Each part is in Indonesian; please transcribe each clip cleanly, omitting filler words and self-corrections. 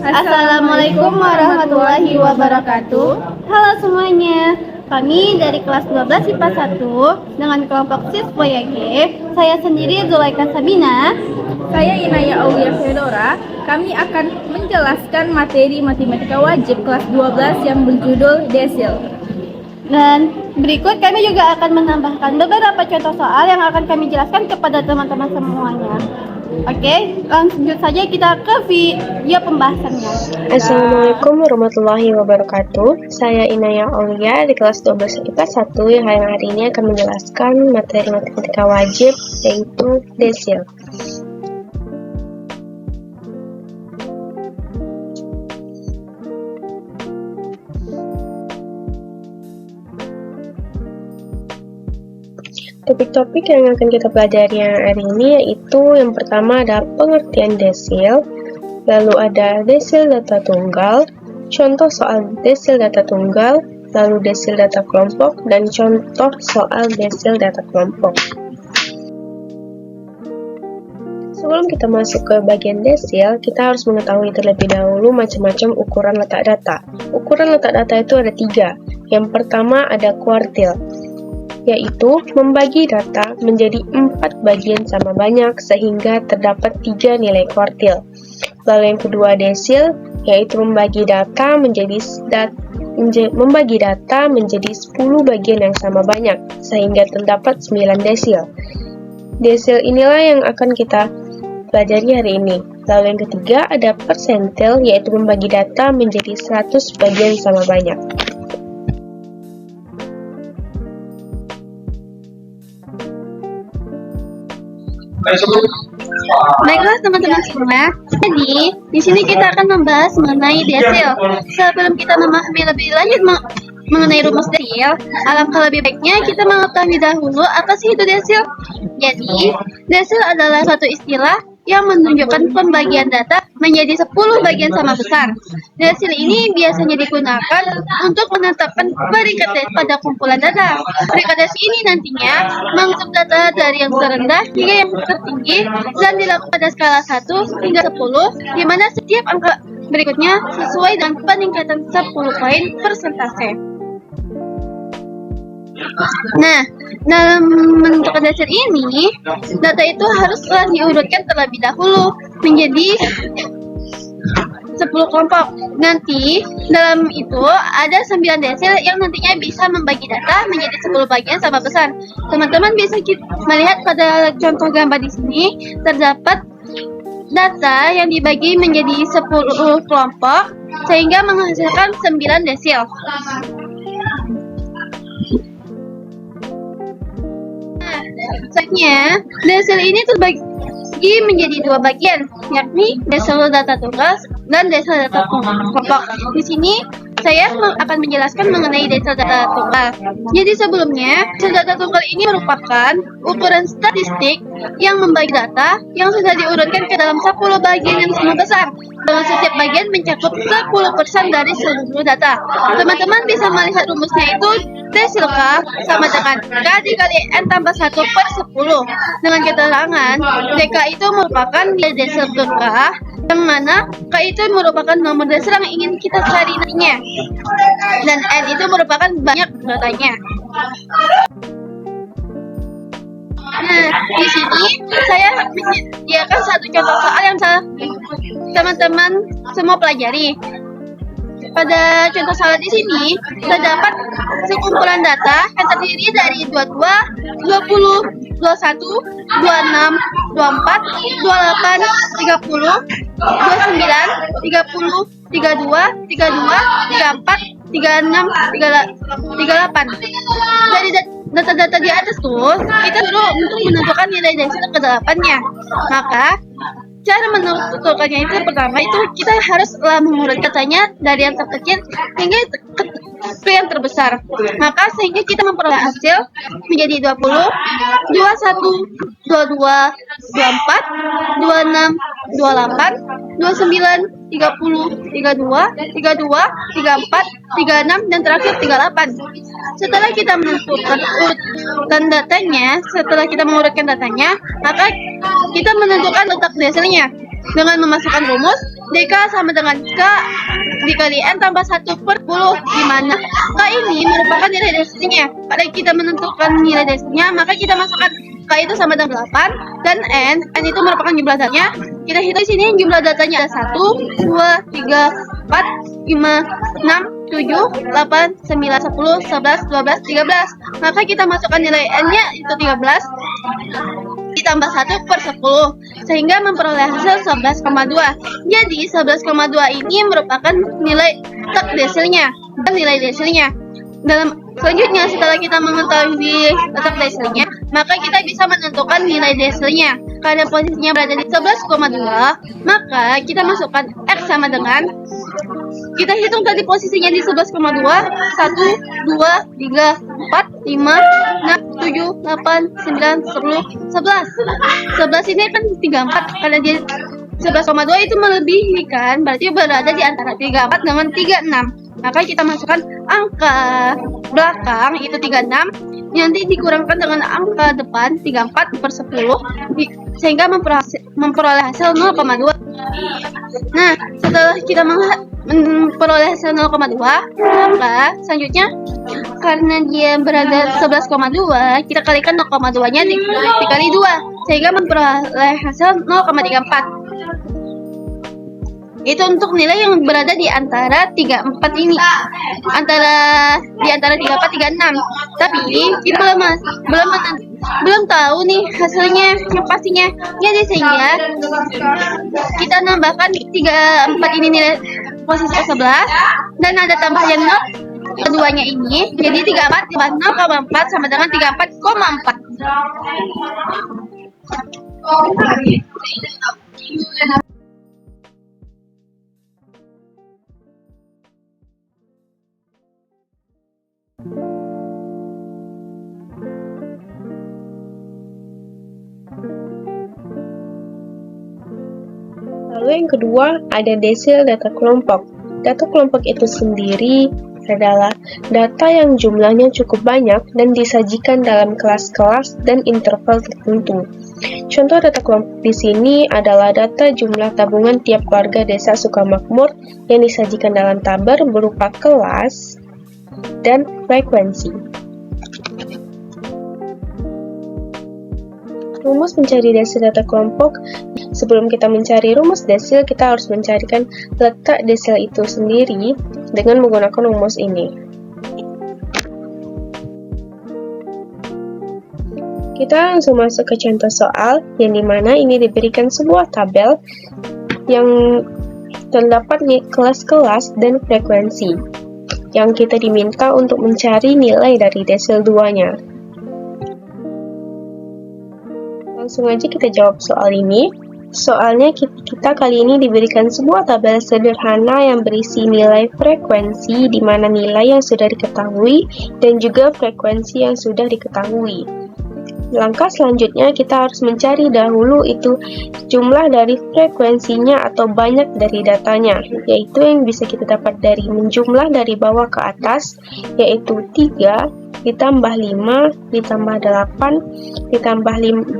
Assalamualaikum warahmatullahi wabarakatuh. Halo semuanya, kami dari kelas 12 IPA 1 dengan kelompok siswa YG. Saya sendiri Zulaika Sabina. Saya Inaya Aulia Fedora. Kami akan menjelaskan materi matematika wajib kelas 12 yang berjudul desil. Dan berikut kami juga akan menambahkan beberapa contoh soal yang akan kami jelaskan kepada teman-teman semuanya. Oke, lanjut saja kita ke video pembahasannya. Assalamualaikum warahmatullahi wabarakatuh. Saya Inaya Aulia di kelas 12 IPA 1 yang hari ini akan menjelaskan materi matematika wajib yaitu desil. Topik-topik yang akan kita pelajari hari ini yaitu yang pertama ada pengertian desil, lalu ada desil data tunggal, contoh soal desil data tunggal, lalu desil data kelompok, dan contoh soal desil data kelompok. Sebelum kita masuk ke bagian desil, kita harus mengetahui terlebih dahulu macam-macam ukuran letak data. Ukuran letak data itu ada 3. Yang pertama ada kuartil, yaitu membagi data menjadi 4 bagian sama banyak sehingga terdapat 3 nilai kuartil. Lalu yang kedua desil, yaitu membagi data menjadi 10 bagian yang sama banyak sehingga terdapat 9 desil. Desil inilah yang akan kita pelajari hari ini. Lalu yang ketiga ada persentil, yaitu membagi data menjadi 100 bagian sama banyak. Baiklah teman-teman semua, jadi di sini kita akan membahas mengenai desil. Sebelum kita memahami lebih lanjut mengenai rumus desil, alangkah lebih baiknya kita mengetahui dahulu apa sih itu desil. Jadi, desil adalah suatu istilah yang menunjukkan pembagian data menjadi 10 bagian sama besar. Desil ini biasanya digunakan untuk menetapkan peringkat pada kumpulan data. Peringkat desil ini nantinya menghitung data dari yang terendah hingga yang tertinggi dan dilakukan pada skala 1 hingga 10, di mana setiap angka berikutnya sesuai dengan peningkatan 10 poin persentase. Nah, dalam menentukan desil ini, data itu haruslah diurutkan terlebih dahulu menjadi 10 kelompok. Nanti dalam itu ada 9 desil yang nantinya bisa membagi data menjadi 10 bagian sama besar. Teman-teman bisa melihat pada contoh gambar di sini terdapat data yang dibagi menjadi 10 kelompok sehingga menghasilkan 9 desil. Selanjutnya, desil ini terbagi menjadi 2 bagian, yakni desil data tunggal dan desil data kelompok. Di sini saya akan menjelaskan mengenai desil data tunggal. Jadi sebelumnya, desil data tunggal ini merupakan ukuran statistik yang membagi data yang sudah diurutkan ke dalam 10 bagian yang sama besar, dengan setiap bagian mencakup 10% dari seluruh data. Teman-teman bisa melihat rumusnya itu desil K sama dengan K dikali N tambah 1/10. Dengan keterangan, DK itu merupakan nilai desil ke K, yang mana K itu merupakan nomor desil yang ingin kita cari nantinya. Dan N itu merupakan banyak datanya. Nah, di sini saya menyediakan satu contoh soal yang teman-teman semua pelajari. Pada contoh soal di sini terdapat sekumpulan data yang terdiri dari 22, 20, 21, 26, 24, 28, 30, 29, 30, 32, 32, 34, 36, 38. Dari data-data di atas tuh, kita dulu untuk menentukan nilai desil ke-8-nya. Maka cara menentukannya itu pertama itu kita harus mengurut datanya dari yang terkecil hingga ke yang terbesar. Maka sehingga kita memperoleh hasil menjadi 20, 21, 22, 24, 26, 28, 29, 30, 32, 32, 34, 36, dan terakhir 38. Setelah kita menentukan urutan datanya, maka kita menentukan letak desilnya dengan memasukkan rumus DK sama dengan K dikali N tambah 1/10, di mana K ini merupakan nilai dasarnya. Pada kita menentukan nilai dasarnya, maka kita masukkan K itu sama dengan 8, dan N itu merupakan jumlah datanya. Kita hitung di sini jumlah datanya ada 1, 2, 3, 4, 5, 6, 7, 8, 9, 10, 11, 12, 13. Maka kita masukkan nilai N-nya itu 13 ditambah 1/10, sehingga memperoleh hasil 11,2. Jadi 11,2 ini merupakan nilai letak desilnya dan nilai desilnya. Selanjutnya, setelah kita mengetahui letak desilnya, maka kita bisa menentukan nilai desilnya. Karena posisinya berada di 11,2, maka kita masukkan X sama dengan, kita hitung tadi posisinya di 11,2, 1, 2, 3, 4, 5, 6, 7, 8, 9, 10, 11. 11 ini kan 34, karena dia 11,2 itu melebihi kan, berarti berada di antara 34 dengan 36. Maka kita masukkan angka belakang itu 36, nanti dikurangkan dengan angka depan 34/10, sehingga memperoleh hasil 0,2. Nah, setelah kita memperoleh hasil 0,2, maka selanjutnya karena dia berada 11,2, kita kalikan 0,2 nya dikali 2, sehingga memperoleh hasil 0,34. Itu untuk nilai yang berada di antara 34 ini, di antara 34 36. Tapi kita belum tahu nih hasilnya yang pastinya. Jadi sehingga kita nambahkan 34 ini nilai posisi ke-11, dan ada tambahan 0 keduanya ini, jadi 34 tambah 0,4 sama dengan 34,4. Lalu yang kedua ada desil data kelompok. Data kelompok itu sendiri adalah data yang jumlahnya cukup banyak dan disajikan dalam kelas-kelas dan interval tertentu. Contoh data kelompok di sini adalah data jumlah tabungan tiap warga desa Sukamakmur yang disajikan dalam tabel berupa kelas dan frekuensi. Rumus mencari desil data kelompok. Sebelum kita mencari rumus desil, kita harus mencarikan letak desil itu sendiri dengan menggunakan rumus ini. Kita langsung masuk ke contoh soal, yang dimana ini diberikan sebuah tabel yang terdapat kelas-kelas dan frekuensi, yang kita diminta untuk mencari nilai dari desil 2-nya. Langsung aja kita jawab soal ini. Soalnya kita kali ini diberikan sebuah tabel sederhana yang berisi nilai frekuensi, di mana nilai yang sudah diketahui dan juga frekuensi yang sudah diketahui. Langkah selanjutnya kita harus mencari dahulu itu jumlah dari frekuensinya atau banyak dari datanya, yaitu yang bisa kita dapat dari menjumlah dari bawah ke atas, yaitu 3 ditambah 5 ditambah 8 ditambah 12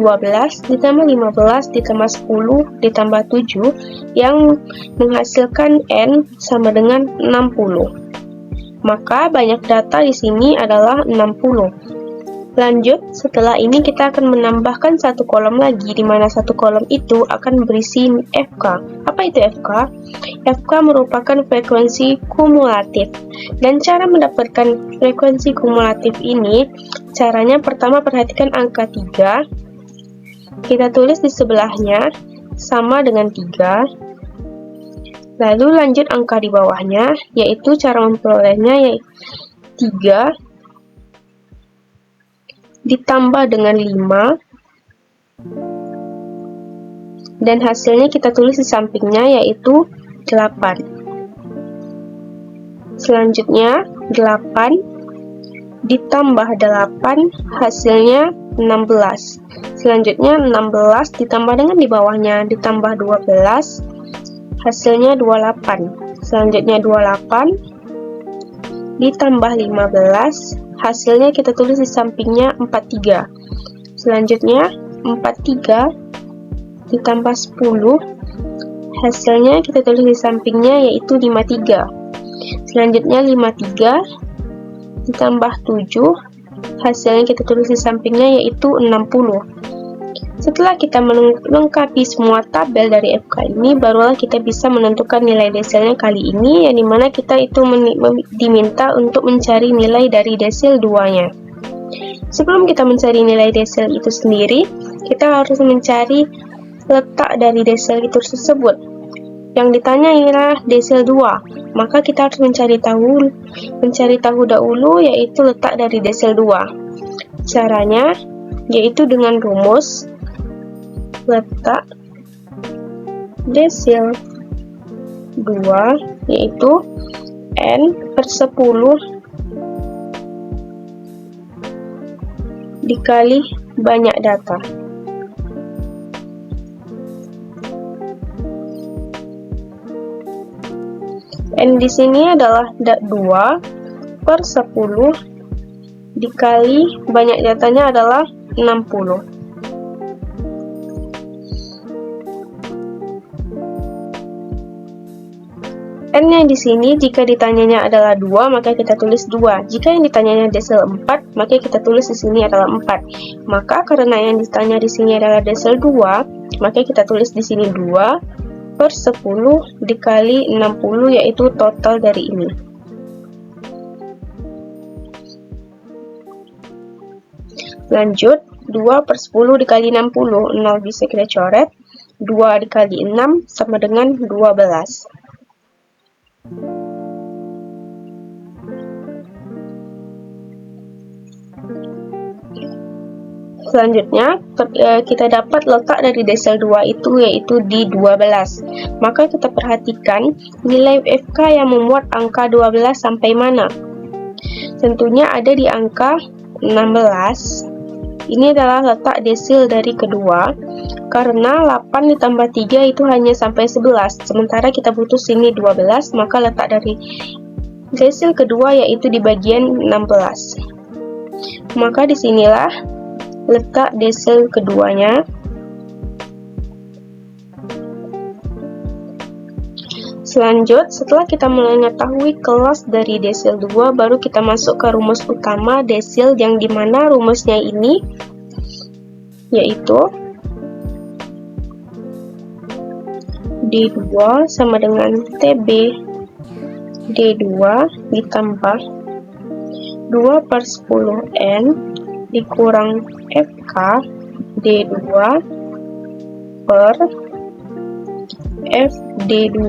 ditambah 15 ditambah 10 ditambah 7, yang menghasilkan N sama dengan 60. Maka banyak data di sini adalah 60. Lanjut, setelah ini kita akan menambahkan satu kolom lagi, di mana satu kolom itu akan berisi FK. Apa itu FK? FK merupakan frekuensi kumulatif. Dan cara mendapatkan frekuensi kumulatif ini, caranya pertama perhatikan angka 3. Kita tulis di sebelahnya sama dengan 3. Lalu lanjut angka di bawahnya, yaitu cara memperolehnya yaitu 3 ditambah dengan 5, dan hasilnya kita tulis di sampingnya yaitu 8. Selanjutnya 8 ditambah 8, hasilnya 16. Selanjutnya 16 ditambah dengan di bawahnya ditambah 12, hasilnya 28. Selanjutnya 28 ditambah 15, hasilnya kita tulis di sampingnya 43. Selanjutnya 43 ditambah 10, hasilnya kita tulis di sampingnya yaitu 53. Selanjutnya 53 ditambah 7, hasilnya kita tulis di sampingnya yaitu 60. Setelah kita melengkapi semua tabel dari FK ini, barulah kita bisa menentukan nilai desilnya kali ini, yang dimana kita itu diminta untuk mencari nilai dari desil 2-nya. Sebelum kita mencari nilai desil itu sendiri, kita harus mencari letak dari desil itu tersebut. Yang ditanya ialah desil 2, maka kita harus mencari tahu dahulu yaitu letak dari desil 2. Caranya yaitu dengan rumus letak desil 2 yaitu n/10 dikali banyak data. N di sini adalah 2/10 dikali banyak datanya adalah 60. N-nya di sini jika ditanyanya adalah 2, maka kita tulis 2. Jika yang ditanyanya desil 4, maka kita tulis di sini adalah 4. Maka karena yang ditanya di sini adalah desil 2, maka kita tulis di sini 2/10 dikali 60 yaitu total dari ini. Lanjut, 2/10 dikali 60, 0 bisa kita coret, 2 dikali 6 sama dengan 12. Selanjutnya, kita dapat letak dari desil 2 itu yaitu di 12. Maka kita perhatikan nilai FK yang memuat angka 12 sampai mana. Tentunya ada di angka 16. Ini adalah letak desil dari kedua, karena 8 ditambah 3 itu hanya sampai 11, sementara kita butuh sini 12, maka letak dari desil kedua yaitu di bagian 16. Maka disinilah letak desil keduanya. Setelah kita mengetahui kelas dari desil 2, baru kita masuk ke rumus utama desil, yang dimana rumusnya ini yaitu D2 sama dengan TB D2 ditambah 2/10N dikurang FK D2 per FD2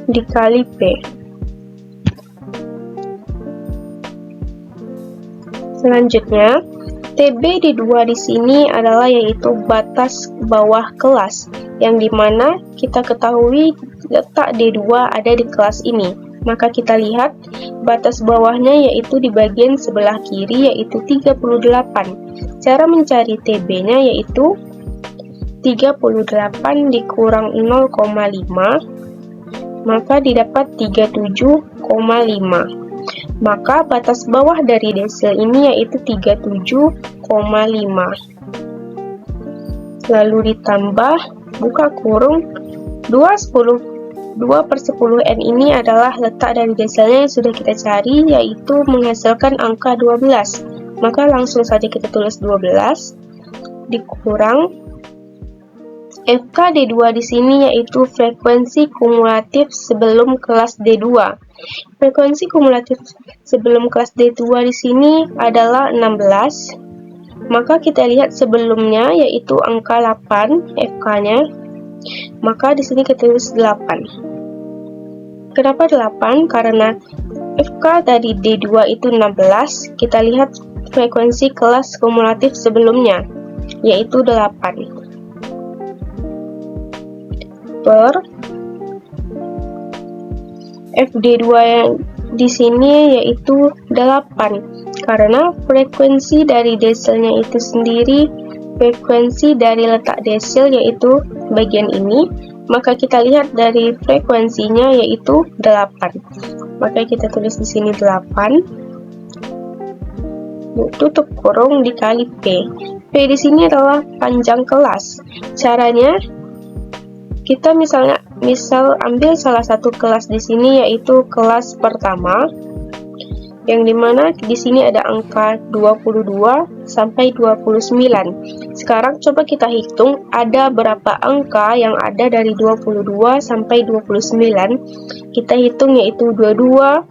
dikali P. Selanjutnya, TB D2 di sini adalah yaitu batas bawah kelas, yang dimana kita ketahui letak D2 ada di kelas ini. Maka kita lihat batas bawahnya yaitu di bagian sebelah kiri yaitu 38. Cara mencari TB-nya yaitu 38 dikurang 0,5, maka didapat 37,5. Maka batas bawah dari desil ini yaitu 37,5. Lalu ditambah buka kurung 2/10N ini adalah letak dari desilnya yang sudah kita cari, yaitu menghasilkan angka 12. Maka langsung saja kita tulis 12 dikurang FK D2 di sini yaitu frekuensi kumulatif sebelum kelas D2. Frekuensi kumulatif sebelum kelas D2 di sini adalah 16. Maka kita lihat sebelumnya yaitu angka 8 FK-nya. Maka di sini kita tulis 8. Kenapa 8? Karena FK dari D2 itu 16. Kita lihat frekuensi kelas kumulatif sebelumnya yaitu 8. Per FD2 yang di sini yaitu 8, karena frekuensi dari desilnya itu sendiri frekuensi dari letak desil yaitu bagian ini, maka kita lihat dari frekuensinya yaitu 8. Maka kita tulis di sini 8 tutup kurung dikali P. P di sini adalah panjang kelas. Caranya Kita misal ambil salah satu kelas di sini, yaitu kelas pertama, yang dimana di sini ada angka 22 sampai 29. Sekarang coba kita hitung ada berapa angka yang ada dari 22 sampai 29. Kita hitung, yaitu 22,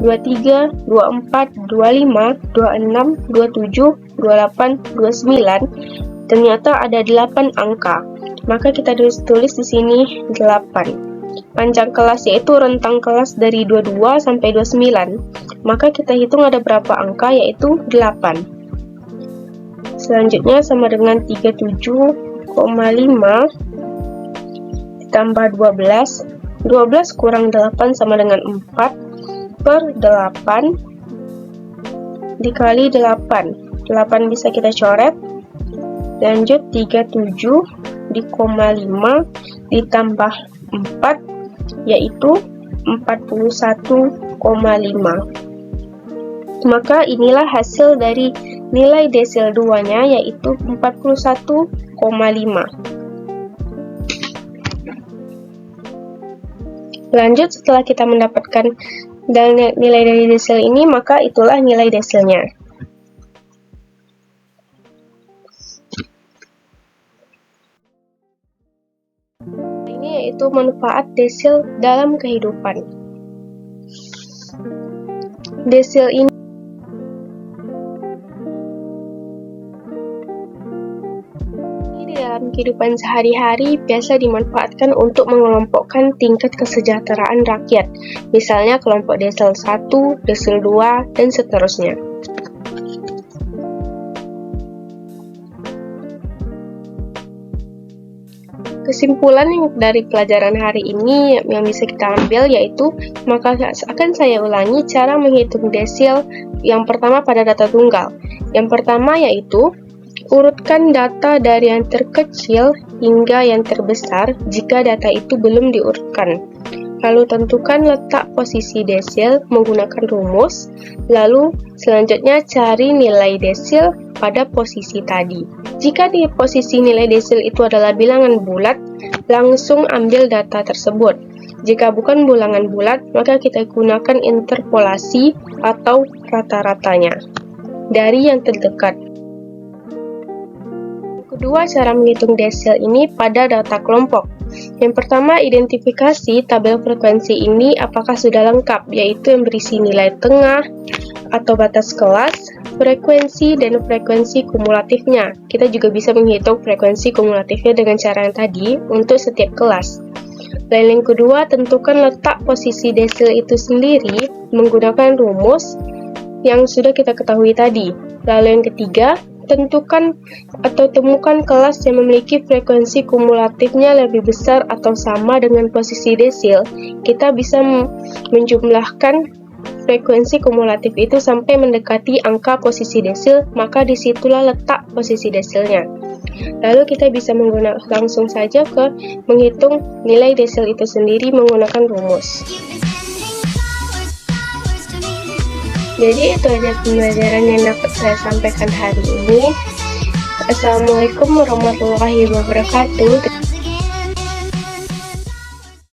23, 24, 25, 26, 27, 28, 29. Ternyata ada 8 angka. Maka kita tulis di sini 8. Panjang kelas yaitu rentang kelas dari 22 sampai 29. Maka kita hitung ada berapa angka, yaitu 8. Selanjutnya sama dengan 37,5 ditambah 12. 12 kurang 8 sama dengan 4 per 8 dikali 8. 8 bisa kita coret. Lanjut 37,5 ditambah 4 yaitu 41,5. Maka inilah hasil dari nilai desil 2-nya, yaitu 41,5. Lanjut, setelah kita mendapatkan nilai dari desil ini, maka itulah nilai desilnya. Ini yaitu manfaat desil dalam kehidupan. Desil ini di dalam kehidupan sehari-hari biasa dimanfaatkan untuk mengelompokkan tingkat kesejahteraan rakyat. Misalnya kelompok desil 1, desil 2, dan seterusnya. Kesimpulan dari pelajaran hari ini yang bisa kita ambil yaitu, maka akan saya ulangi cara menghitung desil yang pertama pada data tunggal. Yang pertama yaitu, urutkan data dari yang terkecil hingga yang terbesar jika data itu belum diurutkan. Lalu tentukan letak posisi desil menggunakan rumus. Lalu selanjutnya cari nilai desil pada posisi tadi. Jika di posisi nilai desil itu adalah bilangan bulat, langsung ambil data tersebut. Jika bukan bilangan bulat, maka kita gunakan interpolasi atau rata-ratanya dari yang terdekat. Kedua, cara menghitung desil ini pada data kelompok. Yang pertama, identifikasi tabel frekuensi ini apakah sudah lengkap, yaitu yang berisi nilai tengah atau batas kelas, frekuensi, dan frekuensi kumulatifnya. Kita juga bisa menghitung frekuensi kumulatifnya dengan cara yang tadi untuk setiap kelas. Lalu yang kedua, tentukan letak posisi desil itu sendiri menggunakan rumus yang sudah kita ketahui tadi. Lalu yang ketiga, tentukan atau temukan kelas yang memiliki frekuensi kumulatifnya lebih besar atau sama dengan posisi desil. Kita bisa menjumlahkan frekuensi kumulatif itu sampai mendekati angka posisi desil, maka disitulah letak posisi desilnya. Lalu kita bisa langsung saja ke menghitung nilai desil itu sendiri menggunakan rumus. Jadi itu aja pembelajaran yang dapat saya sampaikan hari ini. Assalamualaikum warahmatullahi wabarakatuh.